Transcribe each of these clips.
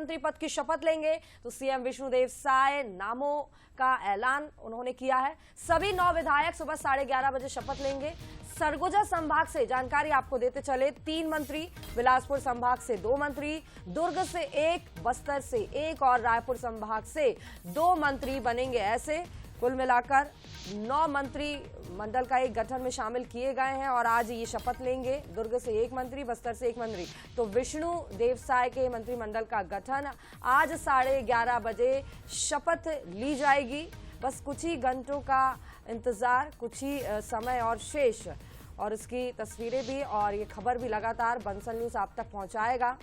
मुख्यमंत्री पद की शपथ लेंगे। तो सीएम विष्णुदेव साय नामों का ऐलान उन्होंने किया है। सभी 9 विधायक सुबह 11:30 बजे शपथ लेंगे। सरगुजा संभाग से जानकारी आपको देते चले 3 मंत्री, बिलासपुर संभाग से 2 मंत्री, दुर्ग से 1, बस्तर से 1 और रायपुर संभाग से 2 मंत्री बनेंगे। ऐसे कुल मिलाकर 9 मंत्री मंडल का एक गठन में शामिल किए गए हैं और आज ये शपथ लेंगे। दुर्ग से 1 मंत्री, बस्तर से 1 मंत्री। तो विष्णु देव साय के मंत्रिमंडल का गठन आज 11:30 बजे शपथ ली जाएगी। बस कुछ ही घंटों का इंतजार, कुछ ही समय और शेष, और इसकी तस्वीरें भी और ये खबर भी लगातार बंसल न्यूज आप तक पहुंचाएगा।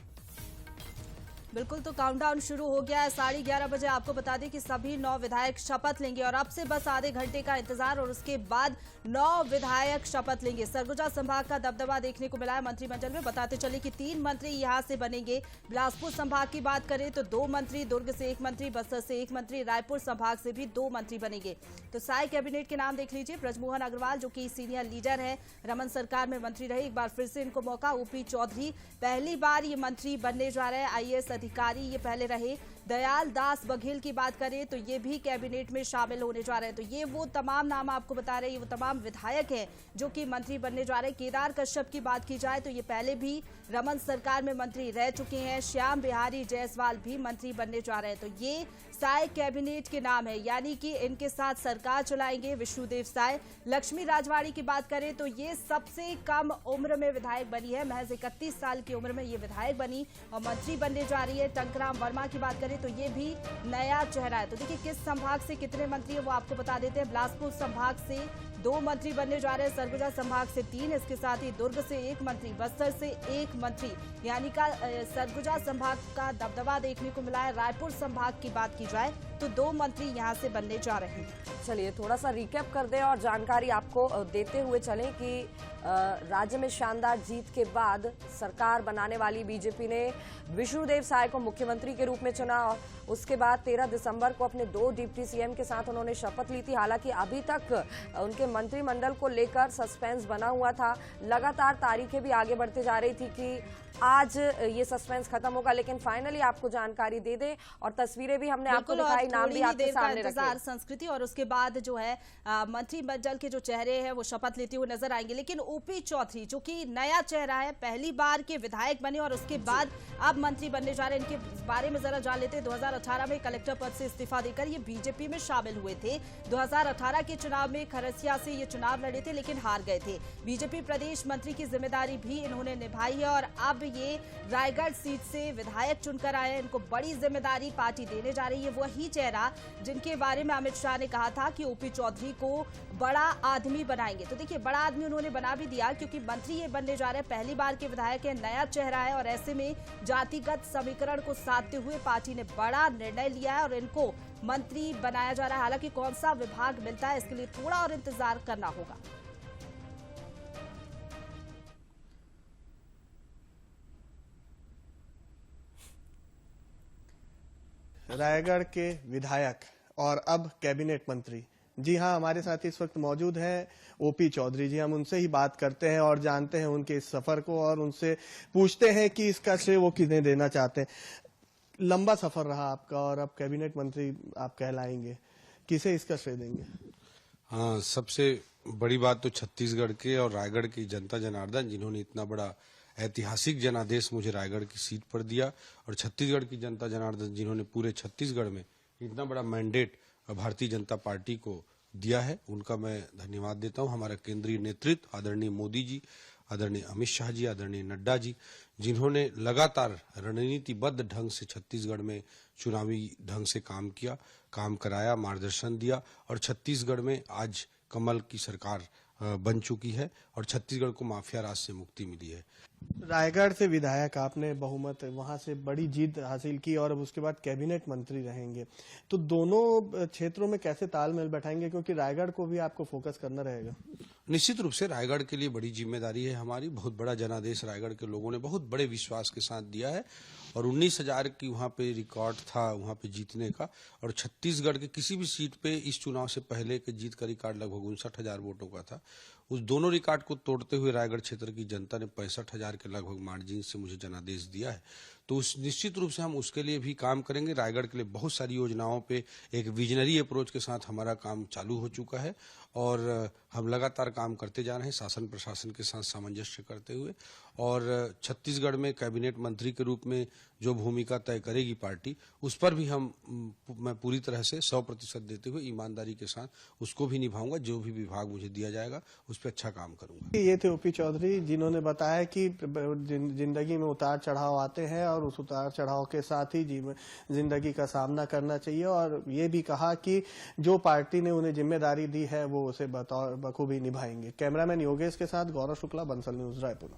बिल्कुल, तो काउंटडाउन शुरू हो गया है। 11:30 बजे आपको बता दें कि सभी 9 विधायक शपथ लेंगे और अब से बस आधे घंटे का इंतजार और उसके बाद 9 विधायक शपथ लेंगे। सरगुजा संभाग का दबदबा देखने को मिला है मंत्रिमंडल में। बताते चले कि 3 मंत्री यहां से बनेंगे। बिलासपुर संभाग की बात करें तो 2 मंत्री, दुर्ग से 1 मंत्री, बस्तर से 1 मंत्री, रायपुर संभाग से भी 2 मंत्री बनेंगे। तो साय कैबिनेट के नाम देख लीजिए। ब्रजमोहन अग्रवाल जो कि सीनियर लीडर है, रमन सरकार में मंत्री रहे, एक बार फिर से इनको मौका। ओपी चौधरी पहली बार ये मंत्री बनने जा रहे हैं, आईएएस अधिकारी ये पहले रहे। दयाल दास बघेल की बात करें तो ये भी कैबिनेट में शामिल होने जा रहे हैं। तो ये वो तमाम नाम आपको बता रहे हैं, ये वो तमाम विधायक हैं जो कि मंत्री बनने जा रहे हैं। केदार कश्यप की बात की जाए तो ये पहले भी रमन सरकार में मंत्री रह चुके हैं। श्याम बिहारी जायसवाल भी मंत्री बनने जा रहे हैं। तो ये साय कैबिनेट के नाम है, यानी कि इनके साथ सरकार चलाएंगे विष्णुदेव साय। लक्ष्मी राजवाड़ी की बात करें तो ये सबसे कम उम्र में विधायक बनी है, महज 31 साल की उम्र में ये विधायक बनी और मंत्री बनने जा रही है। टंकराम वर्मा की बात करें तो ये भी नया चेहरा है। तो देखिए किस संभाग से कितने मंत्री है वो आपको बता देते हैं। बिलासपुर संभाग से 2 मंत्री बनने जा रहे हैं, सरगुजा संभाग से 3, इसके साथ ही दुर्ग से 1 मंत्री, बस्तर से 1 मंत्री, यानी का सरगुजा संभाग का दबदबा देखने को मिला है। रायपुर संभाग की बात की जाए तो 2 मंत्री यहां से बनने जा रहे हैं। चलिए थोड़ा सा रिकैप कर दें और जानकारी आपको देते हुए चलें कि राज्य में शानदार जीत के बाद सरकार बनाने वाली बीजेपी ने विष्णुदेव साय को मुख्यमंत्री के रूप में चुना और उसके बाद 13 दिसंबर को अपने 2 डिप्टी सीएम के साथ उन्होंने शपथ ली थी। हालांकि अभी तक उनके मंत्रिमंडल को लेकर सस्पेंस बना हुआ था, लगातार तारीखें भी आगे बढ़ते जा रही थी कि आज ये सस्पेंस खत्म होगा, लेकिन फाइनली आपको जानकारी दे दें और तस्वीरें भी हमने आपको दिखाई, नाम भी आपके सामने रखे। संस्कृति और उसके बाद जो है मंत्रिमंडल के जो चेहरे हैं वो शपथ लेते हुए नजर आएंगे। लेकिन ओपी चौधरी जो कि नया चेहरा है, पहली बार के विधायक बने और उसके बाद अब मंत्री बनने जा रहे हैं, इनके बारे में जरा जान लेते हैं। 2018 में कलेक्टर पद से इस्तीफा देकर ये बीजेपी में शामिल हुए थे। 2018 के चुनाव में खरसिया से ये चुनाव लड़े थे लेकिन हार गए थे। बीजेपी प्रदेश मंत्री की जिम्मेदारी भी इन्होंने निभाई है और अब ये रायगढ़ सीट से विधायक चुनकर आए हैं। इनको बड़ी जिम्मेदारी पार्टी देने जा रही है। वही चेहरा जिनके बारे में अमित शाह ने कहा था कि ओपी चौधरी को बड़ा आदमी बनाएंगे। तो देखिए बड़ा आदमी उन्होंने बना भी दिया, क्योंकि मंत्री ये बनने जा रहे हैं, पहली बार के विधायक है, नया चेहरा है और ऐसे में जातिगत समीकरण को साधते हुए पार्टी ने बड़ा निर्णय लिया है और इनको मंत्री बनाया जा रहा है। हालांकि कौन सा विभाग मिलता है इसके लिए थोड़ा और इंतजार करना होगा। रायगढ़ के विधायक और अब कैबिनेट मंत्री, जी हाँ, हमारे साथ इस वक्त मौजूद हैं ओपी चौधरी जी। हम उनसे ही बात करते हैं और जानते हैं उनके इस सफर को और उनसे पूछते हैं कि इसका श्रेय वो किन्हें देना चाहते हैं। लंबा सफर रहा आपका और अब कैबिनेट मंत्री आप कहलाएंगे, किसे इसका श्रेय देंगे? हाँ, सबसे बड़ी बात तो छत्तीसगढ़ के और रायगढ़ की जनता जनार्दन, जिन्होंने इतना बड़ा ऐतिहासिक जनादेश मुझे रायगढ़ की सीट पर दिया, और छत्तीसगढ़ की जनता जनार्दन जिन्होंने पूरे छत्तीसगढ़ में इतना बड़ा मैंडेट भारतीय जनता पार्टी को दिया है, उनका मैं धन्यवाद देता हूं। हमारा केंद्रीय नेतृत्व आदरणीय मोदी जी, आदरणीय अमित शाह जी, आदरणीय नड्डा जी, जिन्होंने लगातार रणनीतिबद्ध ढंग से छत्तीसगढ़ में चुनावी ढंग से काम किया, काम कराया, मार्गदर्शन दिया और छत्तीसगढ़ में आज कमल की सरकार बन चुकी है और छत्तीसगढ़ को माफिया राज से मुक्ति मिली है। रायगढ़ से विधायक आपने बहुमत वहां से बड़ी जीत हासिल की और अब उसके बाद कैबिनेट मंत्री रहेंगे, तो दोनों क्षेत्रों में कैसे तालमेल बैठाएंगे, क्योंकि रायगढ़ को भी आपको फोकस करना रहेगा? निश्चित रूप से रायगढ़ के लिए बड़ी जिम्मेदारी है हमारी। बहुत बड़ा जनादेश रायगढ़ के लोगों ने बहुत बड़े विश्वास के साथ दिया है और 19,000 की वहां पे रिकॉर्ड था वहां पे जीतने का, और छत्तीसगढ़ के किसी भी सीट पे इस चुनाव से पहले के जीत का रिकॉर्ड लगभग 59,000 वोटों का था। उस दोनों रिकॉर्ड को तोड़ते हुए रायगढ़ क्षेत्र की जनता ने 65,000 के लगभग मार्जिन से मुझे जनादेश दिया है। तो उस निश्चित रूप से हम उसके लिए भी काम करेंगे। रायगढ़ के लिए बहुत सारी योजनाओं पे एक विजनरी अप्रोच के साथ हमारा काम चालू हो चुका है और हम लगातार काम करते जा रहे हैं शासन प्रशासन के साथ सामंजस्य करते हुए। और छत्तीसगढ़ में कैबिनेट मंत्री के रूप में जो भूमिका तय करेगी पार्टी, उस पर भी मैं पूरी तरह से 100% देते हुए ईमानदारी के साथ उसको भी निभाऊंगा। जो भी विभाग मुझे दिया जाएगा उस पर अच्छा काम करूंगा। ये थे ओपी चौधरी, जिन्होंने बताया कि जिंदगी में उतार चढ़ाव आते हैं और उस उतार चढ़ाव के साथ ही जिंदगी का सामना करना चाहिए। और ये भी कहा कि जो पार्टी ने उन्हें जिम्मेदारी दी है वो उसे बखूबी निभाएंगे। कैमरामैन योगेश के साथ गौरव शुक्ला, बंसल न्यूज, रायपुर।